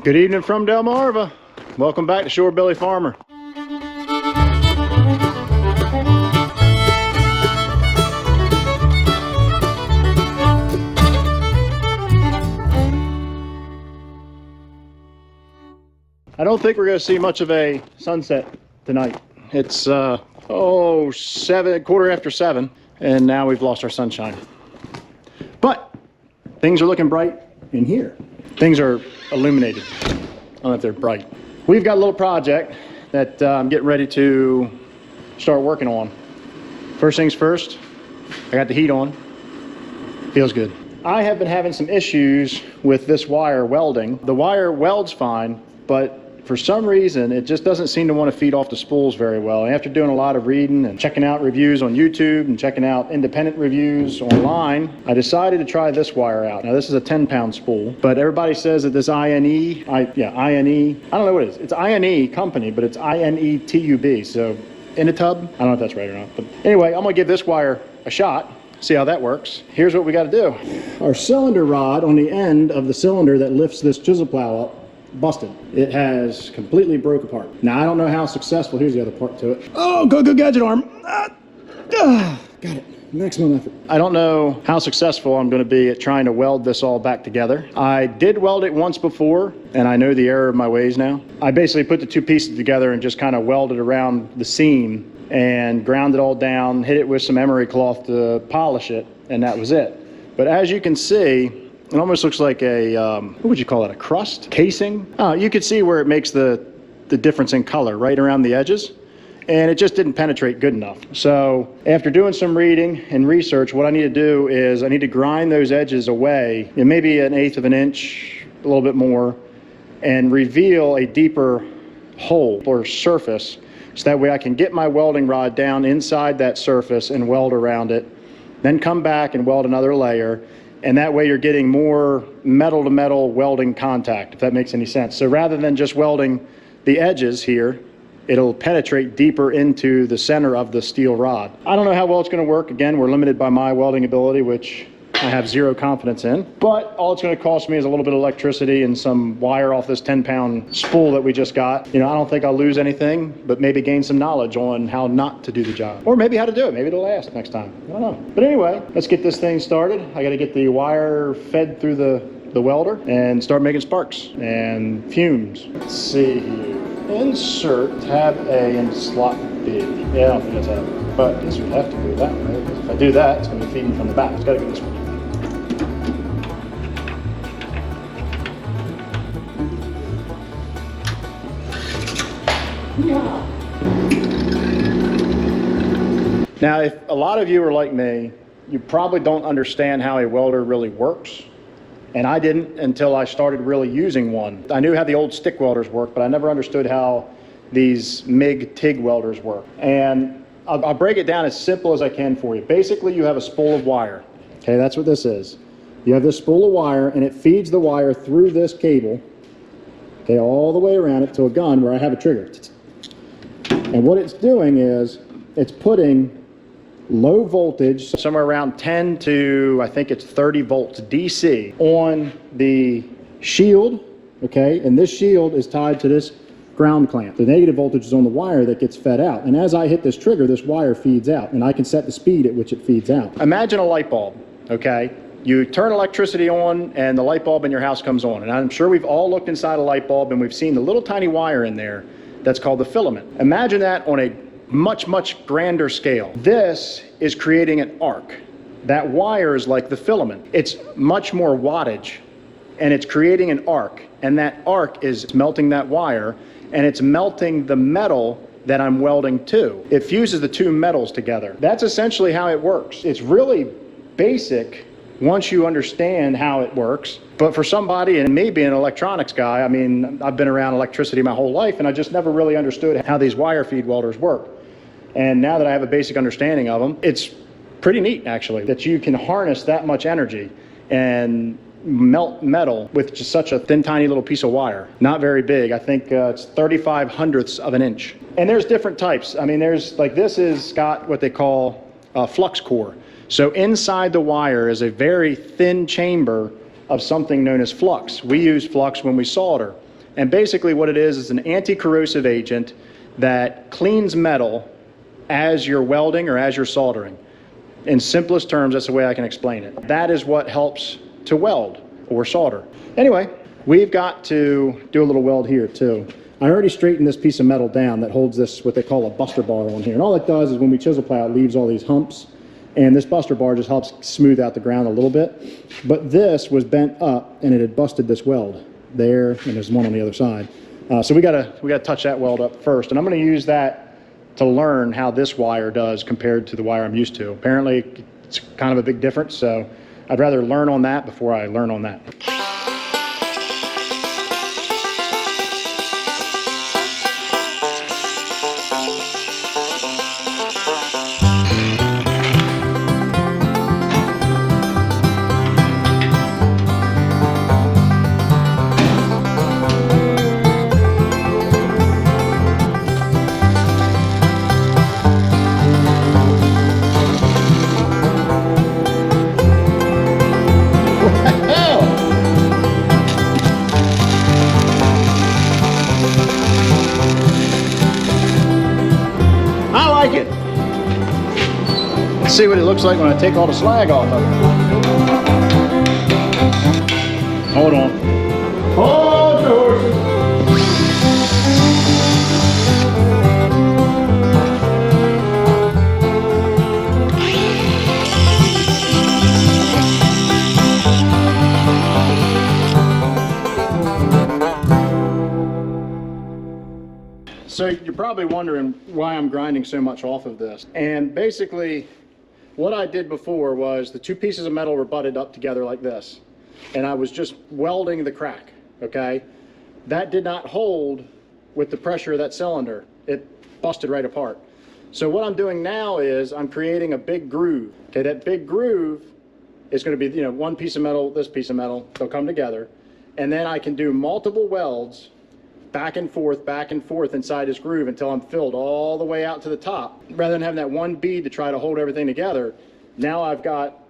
Good evening from Delmarva. Welcome back to Shorebilly Farmer. I don't think we're going to see much of a sunset tonight. It's quarter after 7, and now we've lost our sunshine. But things are looking bright in here. Things are illuminated. I don't know if they're bright. We've got a little project that I'm getting ready to start working on. First things first, I got the heat on. Feels good. I have been having some issues with this wire welding. The wire welds fine, but for some reason, it just doesn't seem to want to feed off the spools very well. And after doing a lot of reading and checking out reviews on YouTube and checking out independent reviews online, I decided to try this wire out. Now, this is a 10-pound spool, but everybody says that this INE, I don't know what it is. It's INE company, but it's INETUB, so Initub? I don't know if that's right or not. But anyway, I'm gonna give this wire a shot, see how that works. Here's what we gotta do. Our cylinder rod on the end of the cylinder that lifts this chisel plow up busted. It has completely broke apart. Now, I don't know how successful. Here's the other part to it. Oh, go gadget arm. Got it. Maximum effort. I don't know how successful I'm going to be at trying to weld this all back together. I did weld it once before, and I know the error of my ways now. I basically put the two pieces together and just kind of welded around the seam and ground it all down, hit it with some emery cloth to polish it, and that was it. But as you can see, it almost looks like a, what would you call it, a crust? Casing? You could see where it makes the difference in color right around the edges, and it just didn't penetrate good enough. So after doing some reading and research, what I need to do is I need to grind those edges away, maybe 1/8 of an inch, a little bit more, and reveal a deeper hole or surface, so that way I can get my welding rod down inside that surface and weld around it, then come back and weld another layer. And that way you're getting more metal to metal welding contact, if that makes any sense. So rather than just welding the edges here, it'll penetrate deeper into the center of the steel rod. I don't know how well it's going to work. Again, we're limited by my welding ability, which I have zero confidence in. But all it's going to cost me is a little bit of electricity and some wire off this 10-pound spool that we just got. You know, I don't think I'll lose anything, but maybe gain some knowledge on how not to do the job. Or maybe how to do it. Maybe it'll last next time. I don't know. But anyway, let's get this thing started. I got to get the wire fed through the welder and start making sparks and fumes. Let's see here. Insert tab A and slot B. Yeah, I don't think that's happening. But I guess we have to do that, right? If I do that, it's going to be feeding from the back. It's got to go this way. Now, if a lot of you are like me, you probably don't understand how a welder really works. And I didn't until I started really using one. I knew how the old stick welders work, but I never understood how these MIG TIG welders work. And I'll break it down as simple as I can for you. Basically, you have a spool of wire. Okay, that's what this is. You have this spool of wire, and it feeds the wire through this cable, okay, all the way around it to a gun where I have a trigger. And what it's doing is it's putting low voltage, somewhere around 10 to I think it's 30 volts DC on the shield, okay? And this shield is tied to this ground clamp. The negative voltage is on the wire that gets fed out. And as I hit this trigger, this wire feeds out, and I can set the speed at which it feeds out. Imagine a light bulb, okay? You turn electricity on and the light bulb in your house comes on. And I'm sure we've all looked inside a light bulb and we've seen the little tiny wire in there that's called the filament. Imagine that on a much, much grander scale. This is creating an arc. That wire is like the filament. It's much more wattage, and it's creating an arc. And that arc is melting that wire, and it's melting the metal that I'm welding to. It fuses the two metals together. That's essentially how it works. It's really basic once you understand how it works. But for somebody, and me being an electronics guy, I mean, I've been around electricity my whole life, and I just never really understood how these wire feed welders work. And now that I have a basic understanding of them, it's pretty neat, actually, that you can harness that much energy and melt metal with just such a thin, tiny little piece of wire. Not very big. I think it's 35 hundredths of an inch. And there's different types. I mean, there's, like, this has got what they call a flux core. So inside the wire is a very thin chamber of something known as flux. We use flux when we solder. And basically what it is an anti-corrosive agent that cleans metal as you're welding or as you're soldering. In simplest terms, that's the way I can explain it. That is what helps to weld or solder. Anyway, we've got to do a little weld here too. I already straightened this piece of metal down that holds this, what they call a buster bar on here. And all it does is when we chisel plow, it leaves all these humps. And this buster bar just helps smooth out the ground a little bit. But this was bent up and it had busted this weld there, and there's one on the other side. So we gotta touch that weld up first. And I'm gonna use that to learn how this wire does compared to the wire I'm used to. Apparently it's kind of a big difference, so I'd rather learn on that before I learn on that. See what it looks like when I take all the slag off of it. Hold on. Hold your horses. So you're probably wondering why I'm grinding so much off of this. And basically, what I did before was the two pieces of metal were butted up together like this, and I was just welding the crack, okay? That did not hold with the pressure of that cylinder. It busted right apart. So what I'm doing now is I'm creating a big groove. Okay, that big groove is going to be, one piece of metal, this piece of metal, they'll come together, and then I can do multiple welds back and forth inside this groove until I'm filled all the way out to the top. Rather than having that one bead to try to hold everything together, now I've got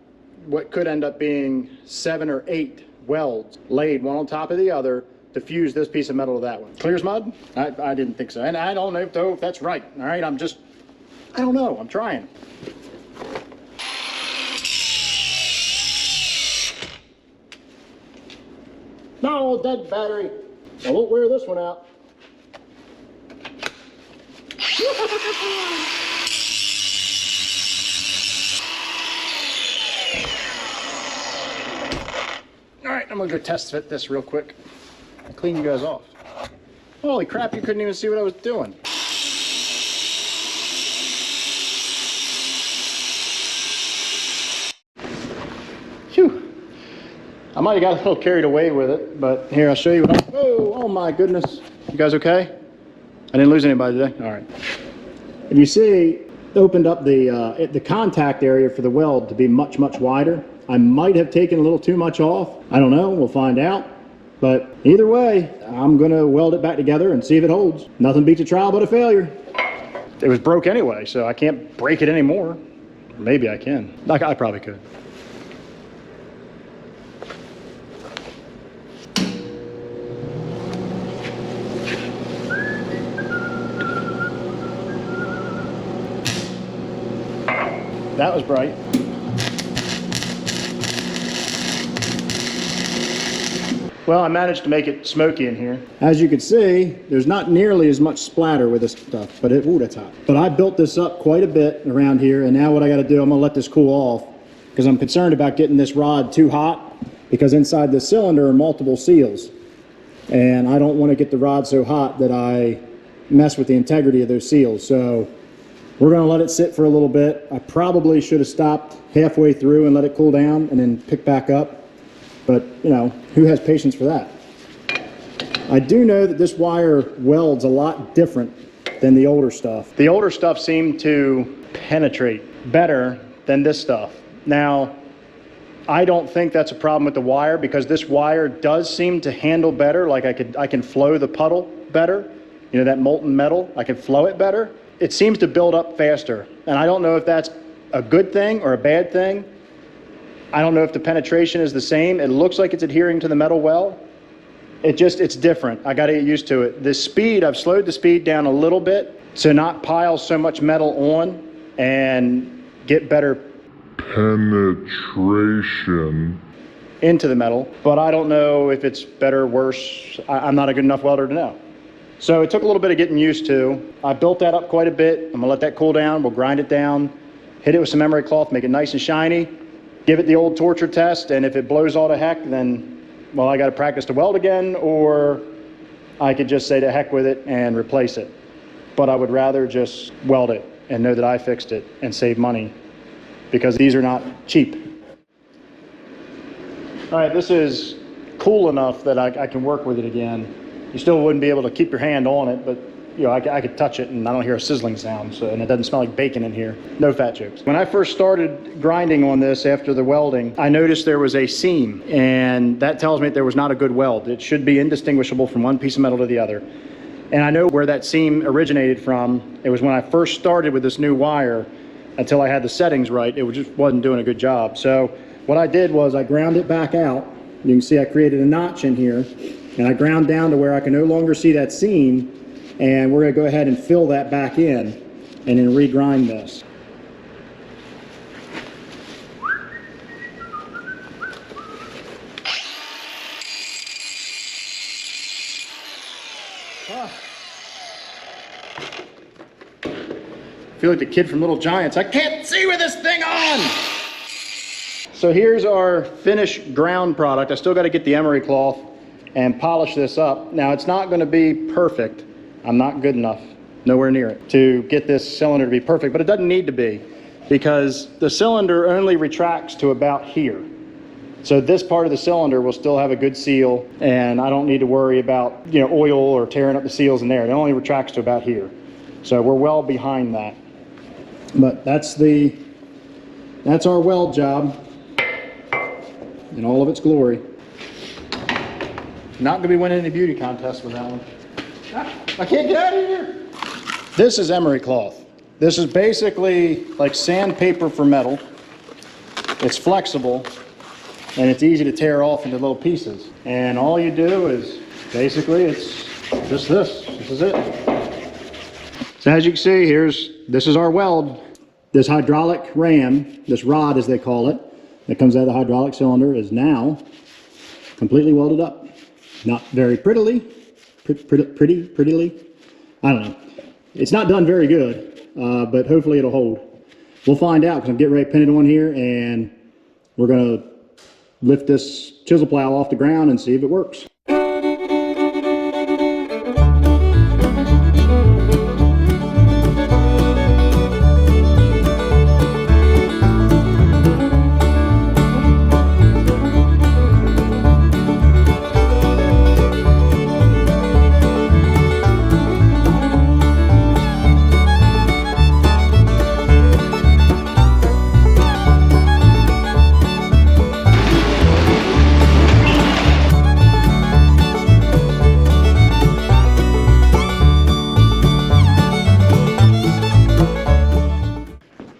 what could end up being 7 or 8 welds laid one on top of the other to fuse this piece of metal to that one. Clear as mud? I didn't think so. And I don't know though if that's right. All right, I don't know. I'm trying. No, dead battery. I won't wear this one out. All right, I'm gonna go test fit this real quick. Clean you guys off. Holy crap, you couldn't even see what I was doing. Phew. I might have got a little carried away with it, but here, I'll show you what oh my goodness. You guys okay? I didn't lose anybody today? All right. If you see, it opened up the contact area for the weld to be much, much wider. I might have taken a little too much off. I don't know, we'll find out. But either way, I'm gonna weld it back together and see if it holds. Nothing beats a trial but a failure. It was broke anyway, so I can't break it anymore. Maybe I can. I probably could. That was bright. Well, I managed to make it smoky in here. As you can see, there's not nearly as much splatter with this stuff, but ooh, that's hot. But I built this up quite a bit around here, and now what I gotta do, I'm gonna let this cool off, because I'm concerned about getting this rod too hot, because inside this cylinder are multiple seals. And I don't wanna get the rod so hot that I mess with the integrity of those seals. So we're gonna let it sit for a little bit. I probably should have stopped halfway through and let it cool down and then pick back up. But, who has patience for that? I do know that this wire welds a lot different than the older stuff. The older stuff seemed to penetrate better than this stuff. Now, I don't think that's a problem with the wire, because this wire does seem to handle better. Like I can flow the puddle better. That molten metal, I can flow it better. It seems to build up faster. And I don't know if that's a good thing or a bad thing. I don't know if the penetration is the same. It looks like it's adhering to the metal well, It's different. I got to get used to it. The speed, I've slowed the speed down a little bit to not pile so much metal on and get better penetration into the metal, but I don't know if it's better or worse. I'm not a good enough welder to know. So it took a little bit of getting used to. I built that up quite a bit. I'm gonna let that cool down. We'll grind it down, hit it with some emery cloth, make it nice and shiny, give it the old torture test, and if it blows all to heck, then, well, I gotta practice to weld again, or I could just say to heck with it and replace it. But I would rather just weld it and know that I fixed it and save money, because these are not cheap. All right, this is cool enough that I can work with it again. You still wouldn't be able to keep your hand on it, but you know, I could touch it and I don't hear a sizzling sound, so, and it doesn't smell like bacon in here. No fat jokes. When I first started grinding on this after the welding, I noticed there was a seam, and that tells me that there was not a good weld. It should be indistinguishable from one piece of metal to the other. And I know where that seam originated from. It was when I first started with this new wire. Until I had the settings right, it just wasn't doing a good job. So what I did was I ground it back out. You can see I created a notch in here, and I ground down to where I can no longer see that seam, and we're gonna go ahead and fill that back in and then regrind this. I feel like the kid from Little Giants. I can't see with this thing on! So here's our finished ground product. I still got to get the emery cloth and polish this up. Now, it's not going to be perfect. I'm not good enough, nowhere near it, to get this cylinder to be perfect, but it doesn't need to be, because the cylinder only retracts to about here. So this part of the cylinder will still have a good seal, and I don't need to worry about, you know, oil or tearing up the seals in there. It only retracts to about here. So we're well behind that. But that's our weld job in all of its glory. Not gonna be winning any beauty contests with that one. I can't get out of here. This is emery cloth. This is basically like sandpaper for metal. It's flexible and it's easy to tear off into little pieces. And all you do is basically it's just this. This is it. So as you can see, this is our weld. This hydraulic ram, this rod as they call it, that comes out of the hydraulic cylinder is now completely welded up. Not very prettily, prettily, I don't know. It's not done very good, but hopefully it'll hold. We'll find out, because I'm getting ready to pin it on here, and we're gonna lift this chisel plow off the ground and see if it works.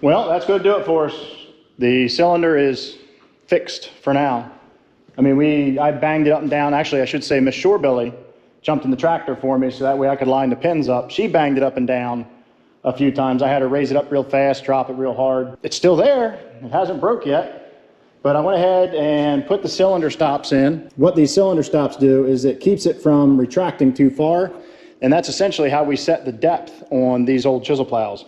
Well, that's going to do it for us. The cylinder is fixed for now. I mean, I banged it up and down. Actually, I should say Miss Shorebilly jumped in the tractor for me so that way I could line the pins up. She banged it up and down a few times. I had to raise it up real fast, drop it real hard. It's still there. It hasn't broke yet. But I went ahead and put the cylinder stops in. What these cylinder stops do is it keeps it from retracting too far. And that's essentially how we set the depth on these old chisel plows,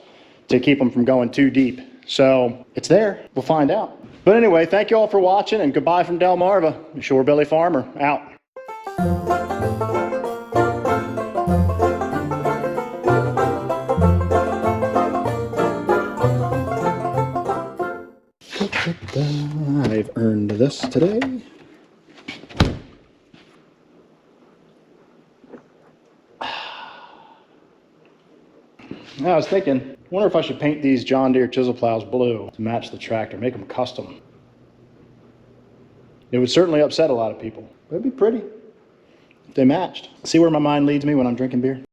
to keep them from going too deep. So it's there. We'll find out. But anyway, thank you all for watching, and goodbye from Delmarva, Shorebilly Farmer, out. I've earned this today. I was thinking, I wonder if I should paint these John Deere chisel plows blue to match the tractor, make them custom. It would certainly upset a lot of people, but it'd be pretty if they matched. See where my mind leads me when I'm drinking beer?